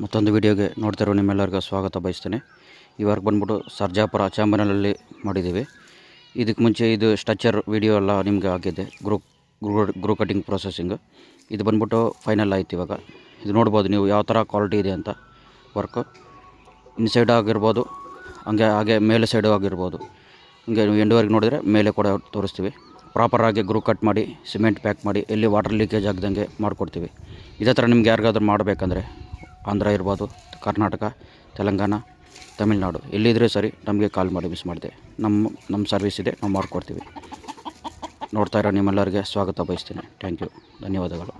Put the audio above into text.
ಮತ್ತೊಂದು ವಿಡಿಯೋಗೆ ನೋಡ್ತಿರೋ ನಿಮ್ಮೆಲ್ಲರಿಗೂ ಸ್ವಾಗತ ಬಯಸ್ತೇನೆ. ಈ ವರ್ಕ್ ಬಂದ್ಬಿಟ್ಟು ಸರ್ಜಾಪುರ ಚಾಂಬನಲ್ಲಿ ಮಾಡಿದ್ದೀವಿ. ಇದಕ್ಕೆ ಮುಂಚೆ ಇದು ಸ್ಟ್ರಕ್ಚರ್ ವಿಡಿಯೋ ಎಲ್ಲ ನಿಮಗೆ ಆಗಿದೆ, ಗ್ರೂ ಕಟಿಂಗ್ ಪ್ರೊಸೆಸಿಂಗು. ಇದು ಬಂದ್ಬಿಟ್ಟು ಫೈನಲ್ ಆಯ್ತು. ಇವಾಗ ಇದು ನೋಡ್ಬೋದು ನೀವು ಯಾವ ಥರ ಕ್ವಾಲಿಟಿ ಇದೆ ಅಂತ. ವರ್ಕು ಇನ್ಸೈಡ್ ಆಗಿರ್ಬೋದು, ಹಾಗೆ ಮೇಲೆ ಸೈಡು ಆಗಿರ್ಬೋದು. ಹಿಂಗೆ ನೀವು ಎಂಡ್ವರೆಗೆ ನೋಡಿದರೆ ಮೇಲೆ ಕೂಡ ತೋರಿಸ್ತೀವಿ. ಪ್ರಾಪರಾಗಿ ಗ್ರೂ ಕಟ್ ಮಾಡಿ ಸಿಮೆಂಟ್ ಪ್ಯಾಕ್ ಮಾಡಿ ಎಲ್ಲಿ ವಾಟರ್ ಲೀಕೇಜ್ ಆಗದಂಗೆ ಮಾಡಿಕೊಡ್ತೀವಿ. ಇದೇ ಥರ ನಿಮ್ಗೆ ಯಾರಿಗಾದ್ರೂ ಮಾಡಬೇಕಂದ್ರೆ ಆಂಧ್ರ ಇರ್ಬೋದು, ಕರ್ನಾಟಕ, ತೆಲಂಗಾಣ, ತಮಿಳ್ನಾಡು ಎಲ್ಲಿದ್ದರೆ ಸರಿ ನಮಗೆ ಕಾಲ್ ಮಾಡಿ. ಮಿಸ್ ಮಾಡಿದೆ, ನಮ್ಮ ಸರ್ವಿಸ್ ಇದೆ, ನಾವು ಮಾಡಿಕೊಡ್ತೀವಿ. ನೋಡ್ತಾ ಇರೋ ನಿಮ್ಮೆಲ್ಲರಿಗೆ ಸ್ವಾಗತ ಬಯಸ್ತೀನಿ. ಥ್ಯಾಂಕ್ ಯು, ಧನ್ಯವಾದಗಳು.